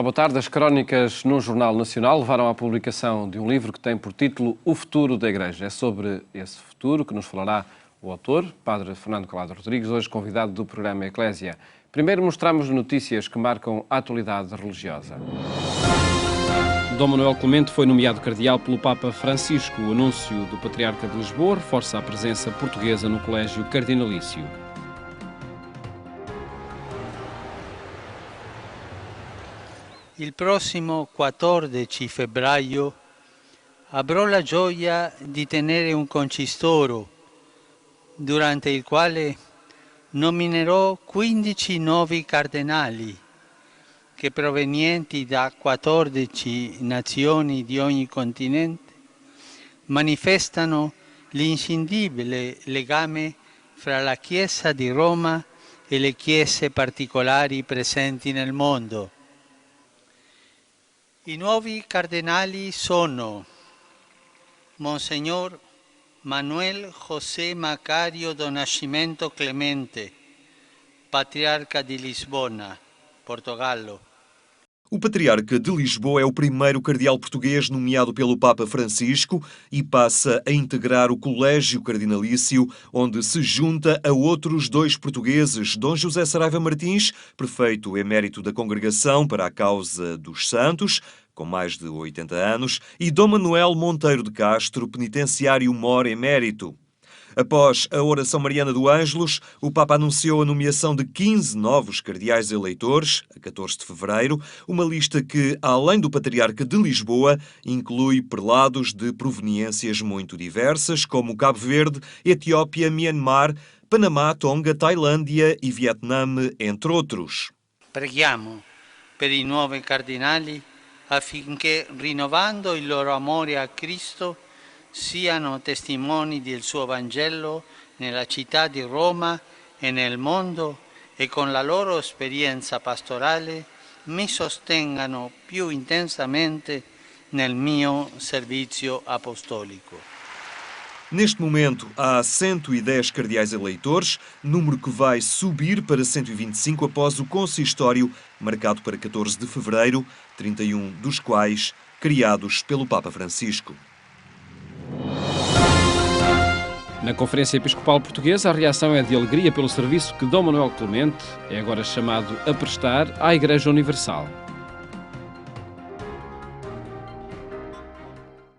Olá, boa tarde. As crónicas no Jornal Nacional levaram à publicação de um livro que tem por título O Futuro da Igreja. É sobre esse futuro que nos falará o autor, Padre Fernando Calado Rodrigues, hoje convidado do programa Eclésia. Primeiro mostramos notícias que marcam a atualidade religiosa. Dom Manuel Clemente foi nomeado cardeal pelo Papa Francisco. O anúncio do Patriarca de Lisboa reforça a presença portuguesa no Colégio Cardinalício. Il prossimo 14 febbraio avrò la gioia di tenere un concistoro durante il quale nominerò 15 nuovi cardinali che provenienti da 14 nazioni di ogni continente manifestano l'inscindibile legame fra la Chiesa di Roma e le chiese particolari presenti nel mondo. I nuovi cardinali sono Monsignor Manuel José Macario do Nascimento Clemente, Patriarca de Lisbona, Portogallo. O Patriarca de Lisboa é o primeiro cardeal português nomeado pelo Papa Francisco e passa a integrar o Colégio Cardinalício, onde se junta a outros dois portugueses, Dom José Saraiva Martins, prefeito emérito da Congregação para a Causa dos Santos, com mais de 80 anos, e Dom Manuel Monteiro de Castro, penitenciário-mor emérito. Após a oração mariana do Ângelus, o Papa anunciou a nomeação de 15 novos cardeais eleitores, a 14 de fevereiro, uma lista que, além do Patriarca de Lisboa, inclui prelados de proveniências muito diversas, como Cabo Verde, Etiópia, Myanmar, Panamá, Tonga, Tailândia e Vietnã, entre outros. Preghiamo per i nuovi cardinali affinché, rinnovando il loro amore a Cristo, siano testimoni del suo Vangelo nella città di Roma e nel mondo e con la loro esperienza pastorale mi sostengano più intensamente nel mio servizio apostolico. Neste momento, há 110 cardeais eleitores, número que vai subir para 125 após o consistório, marcado para 14 de fevereiro, 31 dos quais criados pelo Papa Francisco. Na Conferência Episcopal Portuguesa, a reação é de alegria pelo serviço que Dom Manuel Clemente é agora chamado a prestar à Igreja Universal.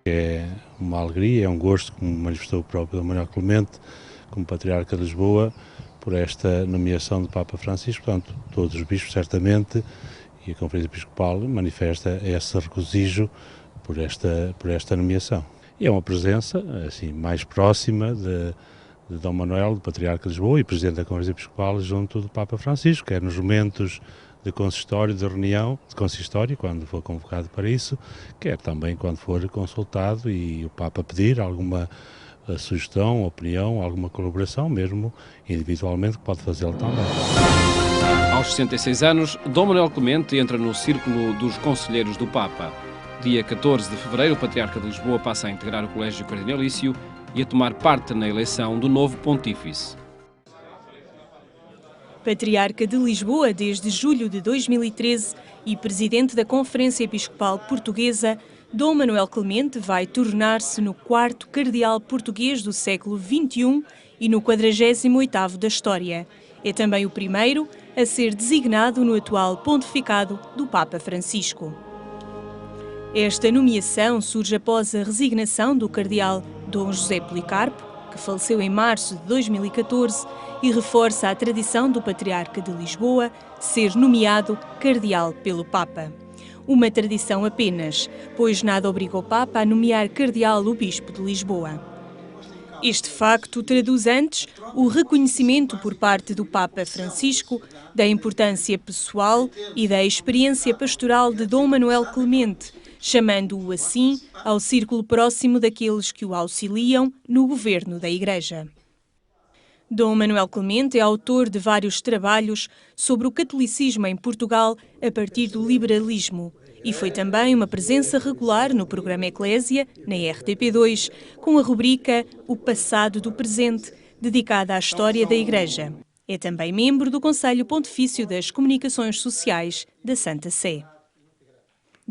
É uma alegria, é um gosto, como manifestou o próprio Dom Manuel Clemente, como Patriarca de Lisboa, por esta nomeação do Papa Francisco. Portanto, todos os bispos, certamente, e a Conferência Episcopal manifesta esse regozijo por esta nomeação. E é uma presença assim, mais próxima de Dom Manuel, do Patriarca de Lisboa e Presidente da Conferência Episcopal, junto do Papa Francisco, quer nos momentos de consistório, de reunião, de consistório, quando for convocado para isso, quer também quando for consultado e o Papa pedir alguma sugestão, opinião, alguma colaboração, mesmo individualmente, que pode fazê-lo também. Aos 66 anos, Dom Manuel Clemente entra no círculo dos conselheiros do Papa. Dia 14 de fevereiro, o Patriarca de Lisboa passa a integrar o Colégio Cardinalício e a tomar parte na eleição do novo Pontífice. Patriarca de Lisboa desde julho de 2013 e Presidente da Conferência Episcopal Portuguesa, Dom Manuel Clemente vai tornar-se no 4º cardeal português do século XXI e no 48º da história. É também o primeiro a ser designado no atual pontificado do Papa Francisco. Esta nomeação surge após a resignação do cardeal Dom José Policarpo, que faleceu em março de 2014, e reforça a tradição do Patriarca de Lisboa ser nomeado cardeal pelo Papa. Uma tradição apenas, pois nada obriga o Papa a nomear cardeal o Bispo de Lisboa. Este facto traduz antes o reconhecimento por parte do Papa Francisco da importância pessoal e da experiência pastoral de Dom Manuel Clemente, chamando-o assim ao círculo próximo daqueles que o auxiliam no governo da Igreja. Dom Manuel Clemente é autor de vários trabalhos sobre o catolicismo em Portugal a partir do liberalismo e foi também uma presença regular no programa Eclésia, na RTP2, com a rubrica O Passado do Presente, dedicada à história da Igreja. É também membro do Conselho Pontifício das Comunicações Sociais da Santa Sé.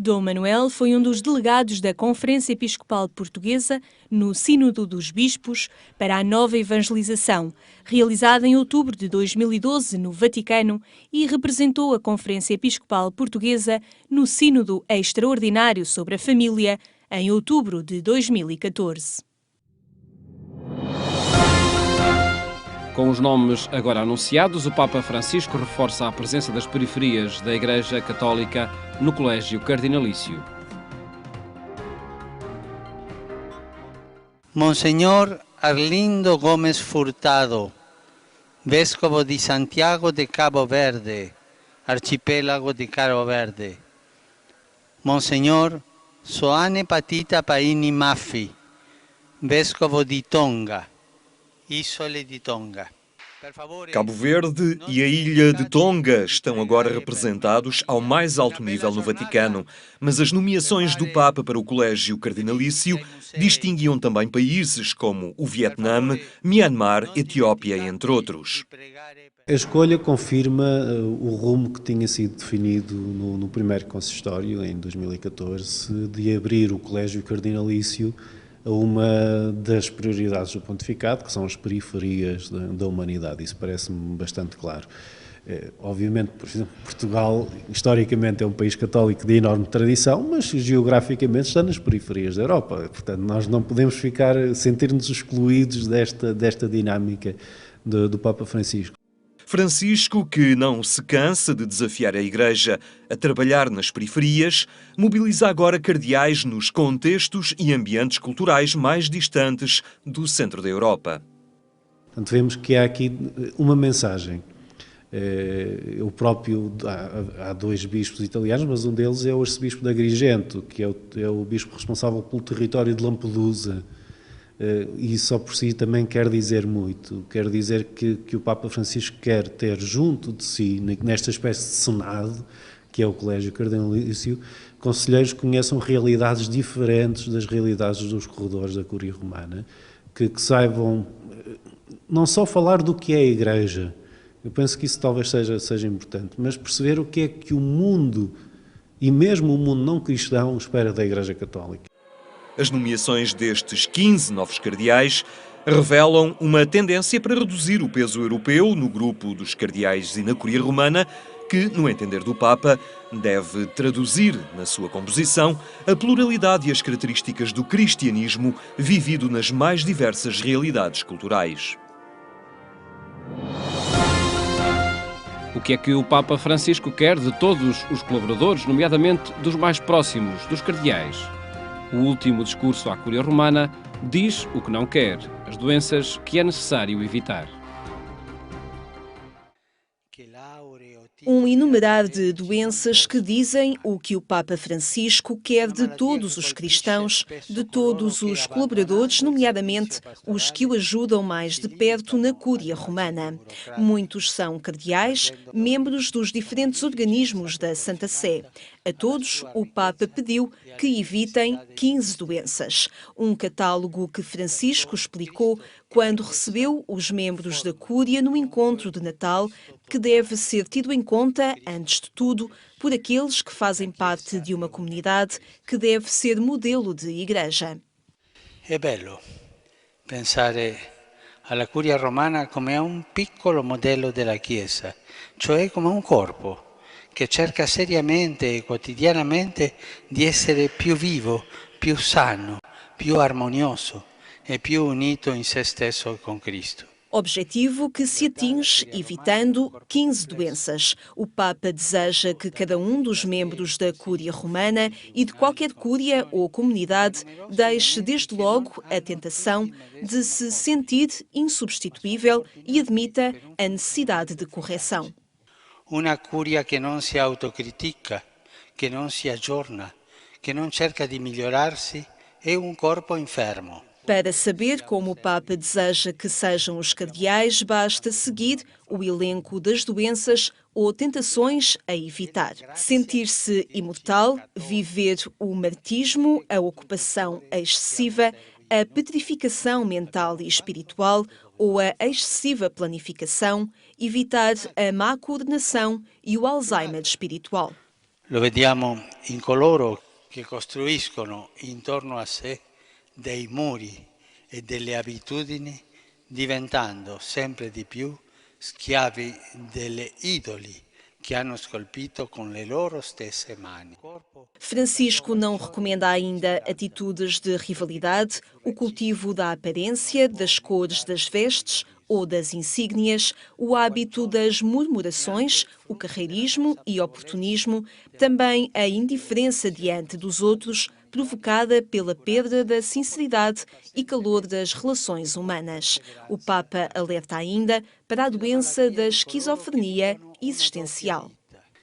Dom Manuel foi um dos delegados da Conferência Episcopal Portuguesa no Sínodo dos Bispos para a Nova Evangelização, realizada em outubro de 2012 no Vaticano, e representou a Conferência Episcopal Portuguesa no Sínodo Extraordinário sobre a Família, em outubro de 2014. Com os nomes agora anunciados, o Papa Francisco reforça a presença das periferias da Igreja Católica no Colégio Cardinalício. Monsenhor Arlindo Gomes Furtado, Vescovo di Santiago de Cabo Verde, Arcipelago de Cabo Verde. Monsenhor Soane Patita Paini Maffi, Vescovo di Tonga, Isole di Tonga. Cabo Verde e a ilha de Tonga estão agora representados ao mais alto nível no Vaticano, mas as nomeações do Papa para o Colégio Cardinalício distinguiam também países como o Vietnã, Myanmar, Etiópia, entre outros. A escolha confirma o rumo que tinha sido definido no primeiro consistório, em 2014, de abrir o Colégio Cardinalício a uma das prioridades do pontificado, que são as periferias da humanidade. Isso parece-me bastante claro. Obviamente, por exemplo, Portugal, historicamente, é um país católico de enorme tradição, mas geograficamente está nas periferias da Europa. Portanto, nós não podemos sentir-nos excluídos desta dinâmica do Papa Francisco. Francisco, que não se cansa de desafiar a Igreja a trabalhar nas periferias, mobiliza agora cardeais nos contextos e ambientes culturais mais distantes do centro da Europa. Portanto, vemos que há aqui uma mensagem. Há dois bispos italianos, mas um deles é o arcebispo de Agrigento, que é o bispo responsável pelo território de Lampedusa. E só por si também quer dizer muito. Quer dizer que o Papa Francisco quer ter junto de si, nesta espécie de senado, que é o Colégio Cardinalício, conselheiros que conheçam realidades diferentes das realidades dos corredores da Cúria Romana, que saibam não só falar do que é a Igreja, eu penso que isso talvez seja importante, mas perceber o que é que o mundo, e mesmo o mundo não cristão, espera da Igreja Católica. As nomeações destes 15 novos cardeais revelam uma tendência para reduzir o peso europeu no grupo dos cardeais e na Cúria Romana, que, no entender do Papa, deve traduzir na sua composição a pluralidade e as características do cristianismo vivido nas mais diversas realidades culturais. O que é que o Papa Francisco quer de todos os colaboradores, nomeadamente dos mais próximos, dos cardeais? O último discurso à Cúria Romana diz o que não quer, as doenças que é necessário evitar. Um enumerar de doenças que dizem o que o Papa Francisco quer de todos os cristãos, de todos os colaboradores, nomeadamente os que o ajudam mais de perto na Cúria Romana. Muitos são cardeais, membros dos diferentes organismos da Santa Sé. A todos, o Papa pediu que evitem 15 doenças. Um catálogo que Francisco explicou quando recebeu os membros da Cúria no encontro de Natal, que deve ser tido em conta, antes de tudo, por aqueles que fazem parte de uma comunidade que deve ser modelo de igreja. É bello pensare alla Curia Romana come a un piccolo modello della Chiesa, cioè come un corpo che cerca seriamente e quotidianamente di essere più vivo, più sano, più armonioso e più unito in se stesso con Cristo. Objetivo que se atinge evitando 15 doenças. O Papa deseja que cada um dos membros da Cúria Romana e de qualquer cúria ou comunidade deixe desde logo a tentação de se sentir insubstituível e admita a necessidade de correção. Una curia che non si autocritica, che non si aggiorna, che non cerca di migliorarsi, è un corpo infermo. Para saber como o Papa deseja que sejam os cardeais, basta seguir o elenco das doenças ou tentações a evitar. Sentir-se imortal, viver o martismo, a ocupação excessiva, a petrificação mental e espiritual ou a excessiva planificação, evitar a má coordenação e o Alzheimer espiritual. Lo vediamo in coloro che costruiscono intorno a sé dei muri e delle abitudini, diventando sempre di più schiavi delle idoli que hanno scolpito com le loro stesse mani. Francisco não recomenda ainda atitudes de rivalidade, o cultivo da aparência, das cores das vestes ou das insígnias, o hábito das murmurações, o carreirismo e oportunismo, também a indiferença diante dos outros, provocada pela perda da sinceridade e calor das relações humanas. O Papa alerta ainda para a doença da esquizofrenia existencial.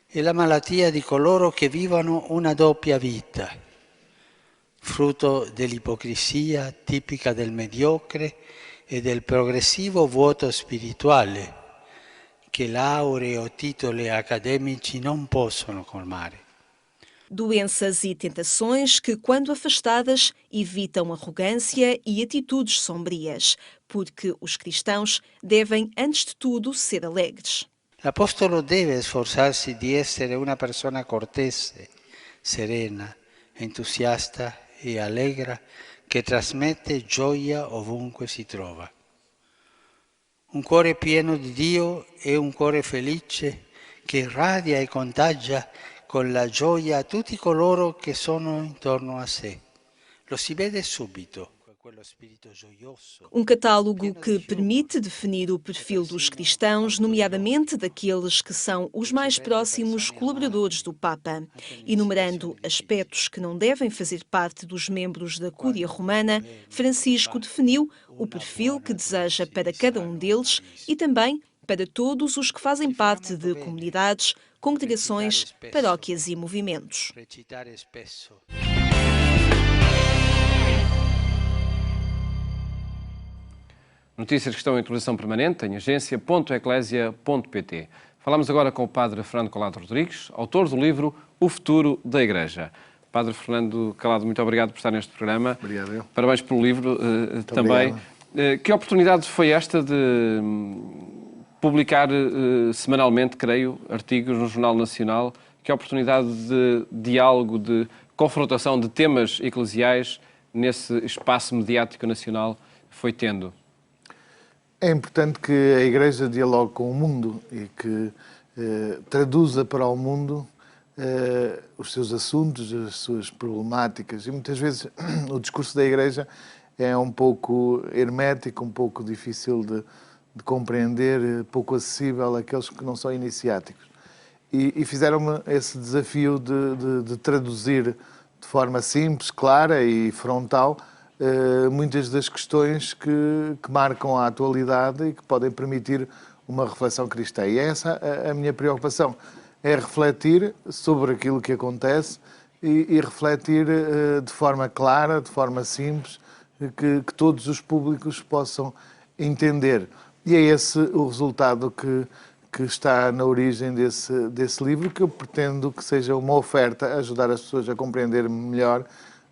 È la malattia di coloro che vivono una doppia vita, frutto dell'ipocrisia tipica del mediocre e del progressivo vuoto spirituale che lauree o titoli accademici non possono colmare. Doenças e tentações que, quando afastadas, evitam arrogância e atitudes sombrias, porque os cristãos devem, antes de tudo, ser alegres. L'Apostolo deve sforzarsi di essere una persona cortese, serena, entusiasta e allegra che trasmette gioia ovunque si trova. Un cuore pieno di Dio è un cuore felice che irradia e contagia con la gioia a tutti coloro che sono intorno a sé. Lo si vede subito. Um catálogo que permite definir o perfil dos cristãos, nomeadamente daqueles que são os mais próximos colaboradores do Papa, enumerando aspectos que não devem fazer parte dos membros da Cúria Romana. Francisco definiu o perfil que deseja para cada um deles e também para todos os que fazem parte de comunidades, congregações, paróquias e movimentos. Notícias que estão em atualização permanente em agência.eclésia.pt. Falamos agora com o Padre Fernando Calado Rodrigues, autor do livro O Futuro da Igreja. Padre Fernando Calado, muito obrigado por estar neste programa. Obrigado. Parabéns pelo livro também. Que oportunidade foi esta de publicar semanalmente, creio, artigos no Jornal Nacional? Que oportunidade de diálogo, de confrontação de temas eclesiais nesse espaço mediático nacional foi tendo? É importante que a Igreja dialogue com o mundo e que traduza para o mundo os seus assuntos, as suas problemáticas. E muitas vezes o discurso da Igreja é um pouco hermético, um pouco difícil de compreender, pouco acessível àqueles que não são iniciáticos. E fizeram-me esse desafio de traduzir de forma simples, clara e frontal muitas das questões que marcam a atualidade e que podem permitir uma reflexão cristã. E é essa a minha preocupação, é refletir sobre aquilo que acontece e refletir de forma clara, de forma simples, que todos os públicos possam entender. E é esse o resultado que está na origem desse livro, que eu pretendo que seja uma oferta a ajudar as pessoas a compreender melhor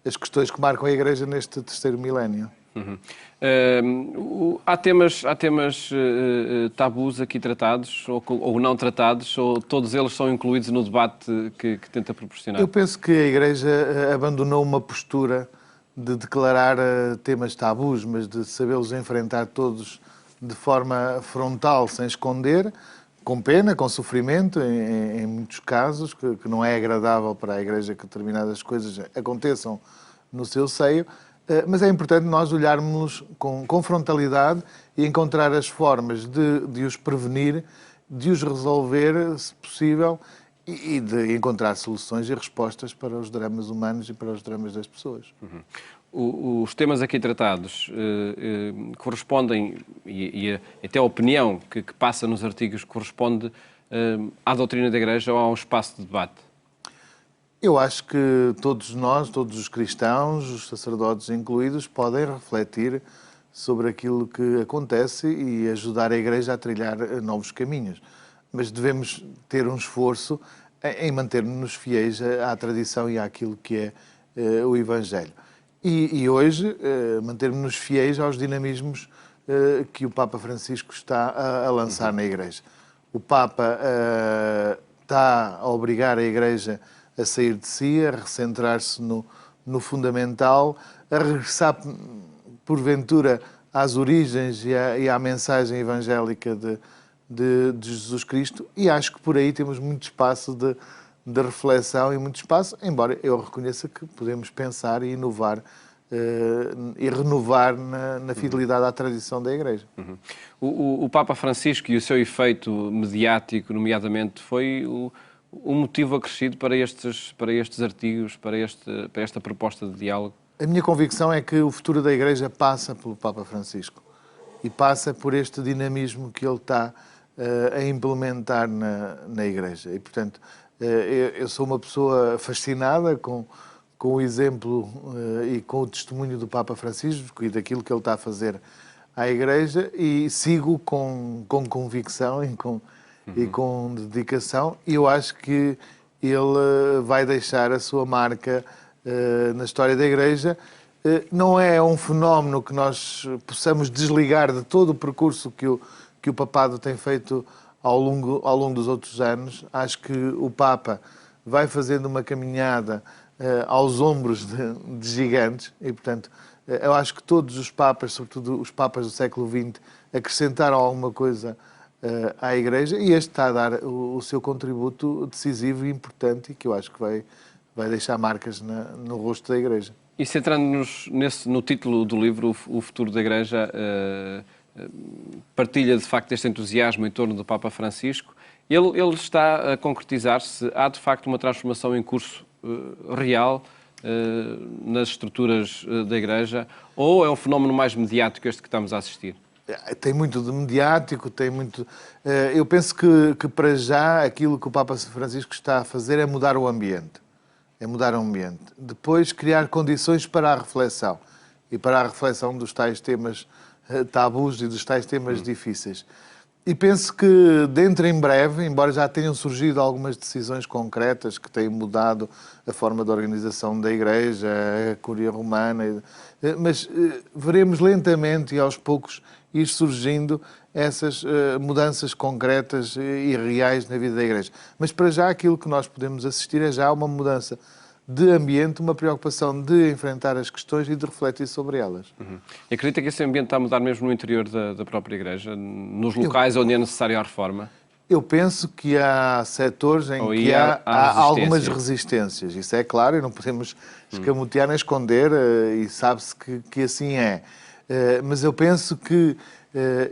as questões que marcam a Igreja neste terceiro milénio. Há temas tabus aqui tratados ou não tratados, ou todos eles são incluídos no debate que tenta proporcionar? Eu penso que a Igreja abandonou uma postura de declarar temas tabus, mas de sabê-los enfrentar todos de forma frontal, sem esconder, com pena, com sofrimento, em muitos casos, que não é agradável para a Igreja que determinadas coisas aconteçam no seu seio, mas é importante nós olharmos com frontalidade e encontrar as formas de os prevenir, de os resolver, se possível, e de encontrar soluções e respostas para os dramas humanos e para os dramas das pessoas. Os temas aqui tratados correspondem, e até a opinião que passa nos artigos corresponde à doutrina da Igreja ou a um espaço de debate? Eu acho que todos nós, todos os cristãos, os sacerdotes incluídos, podem refletir sobre aquilo que acontece e ajudar a Igreja a trilhar novos caminhos. Mas devemos ter um esforço em manter-nos fiéis à tradição e àquilo que é o Evangelho. E hoje, mantermos-nos fiéis aos dinamismos que o Papa Francisco está a lançar na Igreja. O Papa está a obrigar a Igreja a sair de si, a recentrar-se no fundamental, a regressar, porventura, às origens e à mensagem evangélica de Jesus Cristo, e acho que por aí temos muito espaço de reflexão e muito espaço, embora eu reconheça que podemos pensar e inovar e renovar na fidelidade à tradição da Igreja. Uhum. O Papa Francisco e o seu efeito mediático, nomeadamente, foi o motivo acrescido para estes artigos, para esta proposta de diálogo? A minha convicção é que o futuro da Igreja passa pelo Papa Francisco e passa por este dinamismo que ele está a implementar na Igreja. E, portanto, eu sou uma pessoa fascinada com o exemplo e com o testemunho do Papa Francisco e daquilo que ele está a fazer à Igreja, e sigo com convicção e com dedicação, e eu acho que ele vai deixar a sua marca na história da Igreja. Não é um fenómeno que nós possamos desligar de todo o percurso que o papado tem feito ao longo dos outros anos. Acho que o Papa vai fazendo uma caminhada aos ombros de gigantes e, portanto, eu acho que todos os papas, sobretudo os papas do século XX, acrescentaram alguma coisa à Igreja, e este está a dar o seu contributo decisivo e importante, e que eu acho que vai deixar marcas no rosto da Igreja. E centrando-nos no título do livro, O Futuro da Igreja, partilha de facto este entusiasmo em torno do Papa Francisco. Ele está a concretizar-se? Há de facto uma transformação em curso real nas estruturas da Igreja, ou é um fenómeno mais mediático este que estamos a assistir? Tem muito de mediático, tem muito... Eu penso que para já aquilo que o Papa Francisco está a fazer é mudar o ambiente. É mudar o ambiente. Depois criar condições para a reflexão. E para a reflexão dos tais temas tabus e dos tais temas difíceis. E penso que dentro em breve, embora já tenham surgido algumas decisões concretas que têm mudado a forma de organização da Igreja, a Cúria Romana, mas veremos lentamente e aos poucos ir surgindo essas mudanças concretas e reais na vida da Igreja. Mas para já aquilo que nós podemos assistir é já uma mudança de ambiente, uma preocupação de enfrentar as questões e de refletir sobre elas. E acredita que esse ambiente está a mudar mesmo no interior da própria Igreja, nos locais onde é necessária a reforma? Eu penso que há setores em que há algumas resistências. Isso é claro, e não podemos escamotear nem esconder, e sabe-se que assim é. Mas eu penso que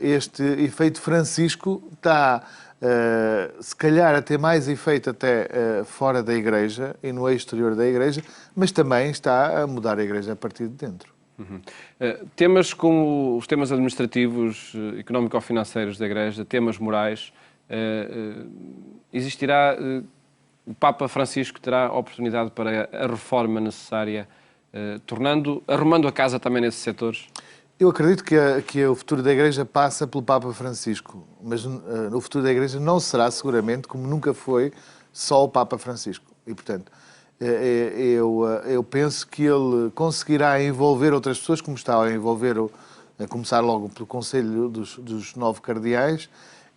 este efeito Francisco está, se calhar, a ter mais efeito até fora da Igreja e no exterior da Igreja, mas também está a mudar a Igreja a partir de dentro. Temas como os temas administrativos, económico-financeiros da Igreja, temas morais, existirá... O Papa Francisco terá oportunidade para a reforma necessária, arrumando a casa também nesses setores? Eu acredito que o futuro da Igreja passa pelo Papa Francisco, mas o futuro da Igreja não será, seguramente, como nunca foi, só o Papa Francisco. E, portanto, eu penso que ele conseguirá envolver outras pessoas, como está a envolver, a começar logo pelo Conselho dos 9 cardeais,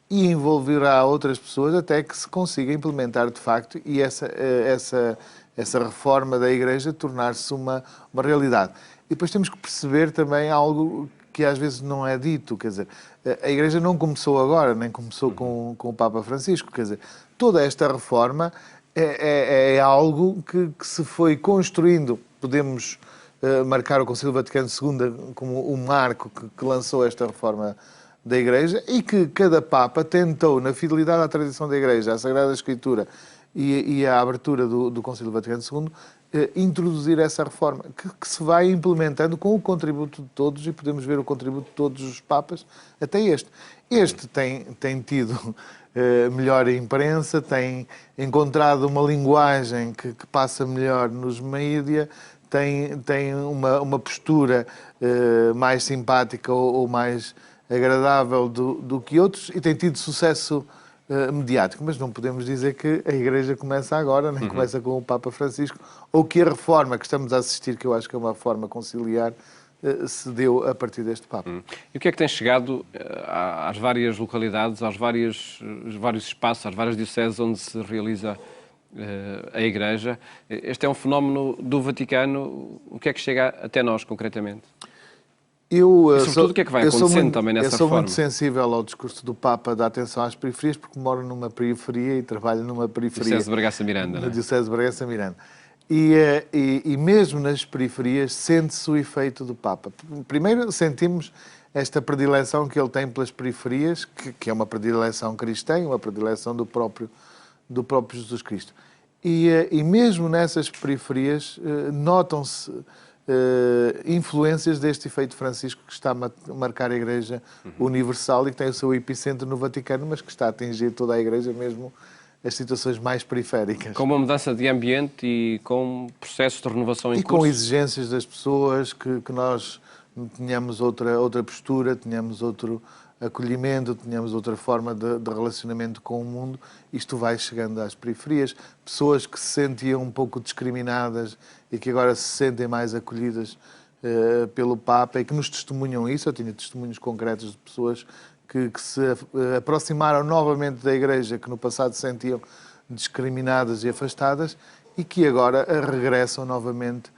e envolverá outras pessoas até que se consiga implementar, de facto, e essa reforma da Igreja tornar-se uma realidade. E depois temos que perceber também algo que às vezes não é dito, quer dizer, a Igreja não começou agora, nem começou com o Papa Francisco, quer dizer, toda esta reforma é algo que se foi construindo. Podemos marcar o Concílio Vaticano II como o marco que lançou esta reforma da Igreja, e que cada Papa tentou, na fidelidade à tradição da Igreja, à Sagrada Escritura e à abertura do Concílio Vaticano II, introduzir essa reforma, que se vai implementando com o contributo de todos, e podemos ver o contributo de todos os Papas, até este. Este tem tido melhor imprensa, tem encontrado uma linguagem que passa melhor nos mídia, tem uma postura mais simpática ou mais agradável do que outros, e tem tido sucesso mediático, mas não podemos dizer que a Igreja começa agora, nem começa com o Papa Francisco, ou que a reforma que estamos a assistir, que eu acho que é uma reforma conciliar, se deu a partir deste Papa. E o que é que tem chegado às várias localidades, aos vários espaços, às várias dioceses onde se realiza a Igreja. Este é um fenómeno do Vaticano. O que é que chega até nós, concretamente? E sobretudo, o que é que vai acontecendo também nessa reforma? Eu sou reforma? muito sensível ao discurso do Papa da atenção às periferias, porque moro numa periferia e trabalho numa periferia. Diocese de Bragança-Miranda, não é? Diocese de Bragança-Miranda. E mesmo nas periferias sente-se o efeito do Papa. Primeiro sentimos esta predileção que ele tem pelas periferias, que é uma predileção cristã, uma predileção do próprio Jesus Cristo. E mesmo nessas periferias notam-se influências deste efeito Francisco que está a marcar a Igreja Universal e que tem o seu epicentro no Vaticano, mas que está a atingir toda a Igreja, mesmo as situações mais periféricas. Com uma mudança de ambiente e com processos de renovação em curso. E com exigências das pessoas, que nós tenhamos outra postura, tenhamos outro acolhimento, tenhamos outra forma de relacionamento com o mundo. Isto vai chegando às periferias. Pessoas que se sentiam um pouco discriminadas e que agora se sentem mais acolhidas pelo Papa e que nos testemunham isso. Eu tinha testemunhos concretos de pessoas que se aproximaram novamente da Igreja, que no passado se sentiam discriminadas e afastadas e que agora regressam novamente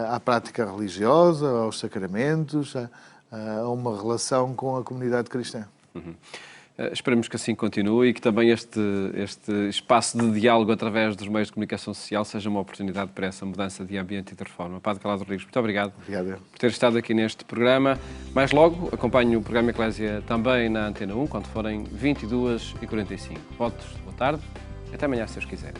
à prática religiosa, aos sacramentos, a uma relação com a comunidade cristã. Esperemos que assim continue e que também este espaço de diálogo através dos meios de comunicação social seja uma oportunidade para essa mudança de ambiente e de reforma. Padre Calado Rodrigues, muito obrigado, por ter estado aqui neste programa. Mais logo, acompanhe o programa Eclésia também na Antena 1, quando forem 22h45. Votos, boa tarde, até amanhã, se Deus quiser.